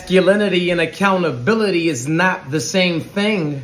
Masculinity and accountability is not the same thing.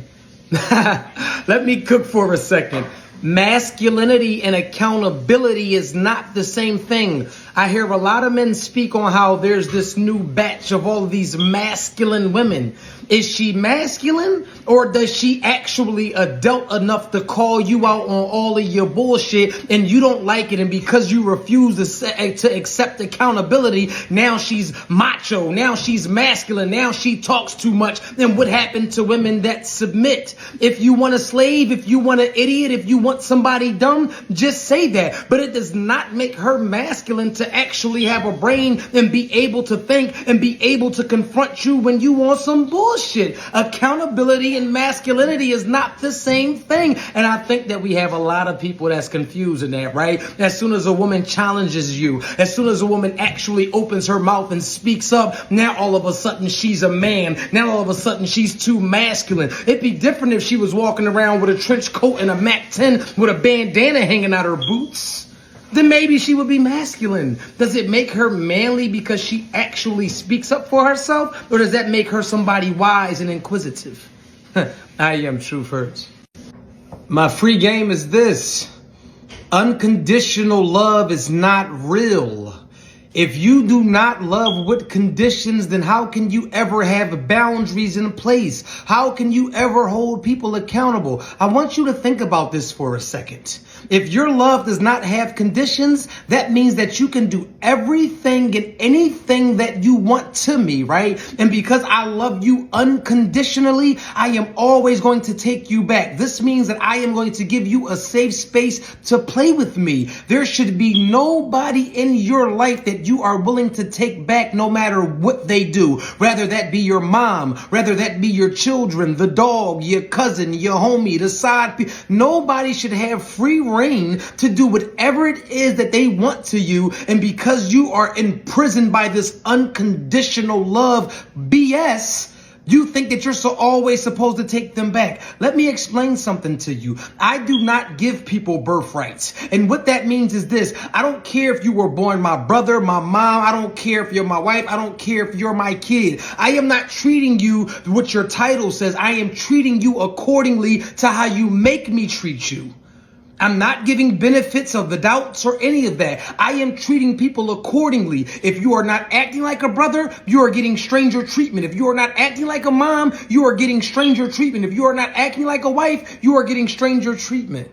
Let me cook for a second. Masculinity and accountability is not the same thing. I hear a lot of men speak on how there's this new batch of all of these masculine women. Is she masculine, or does she actually adult enough to call you out on all of your bullshit and you don't like it, and because you refuse to accept accountability, now she's macho, now she's masculine, now she talks too much? Then what happened to women that submit? If you want a slave, if you want an idiot, if you want somebody dumb, just say that. But it does not make her masculine to actually have a brain and be able to think and be able to confront you when you want some bullshit. Accountability and masculinity is not the same thing. And I think that we have a lot of people that's confused in that, right? As soon as a woman challenges you, as soon as a woman actually opens her mouth and speaks up, now all of a sudden she's a man. Now all of a sudden she's too masculine. It'd be different if she was walking around with a trench coat and a Mac 10 with a bandana hanging out her boots. Then maybe she would be masculine. Does it make her manly because she actually speaks up for herself? Or does that make her somebody wise and inquisitive? I am Truthhurts. My free game is this. Unconditional love is not real. If you do not love with conditions, then how can you ever have boundaries in place? How can you ever hold people accountable? I want you to think about this for a second. If your love does not have conditions, that means that you can do everything and anything that you want to me, right? And because I love you unconditionally, I am always going to take you back. This means that I am going to give you a safe space to play with me. There should be nobody in your life that you are willing to take back no matter what they do. Rather that be your mom, rather that be your children, the dog, your cousin, your homie, the side piece. Nobody should have free reign to do whatever it is that they want to you. And because you are imprisoned by this unconditional love BS, you think that you're always supposed to take them back. Let me explain something to you. I do not give people birthrights. And what that means is this. I don't care if you were born my brother, my mom. I don't care if you're my wife. I don't care if you're my kid. I am not treating you what your title says. I am treating you accordingly to how you make me treat you. I'm not giving benefits of the doubts or any of that. I am treating people accordingly. If you are not acting like a brother, you are getting stranger treatment. If you are not acting like a mom, you are getting stranger treatment. If you are not acting like a wife, you are getting stranger treatment.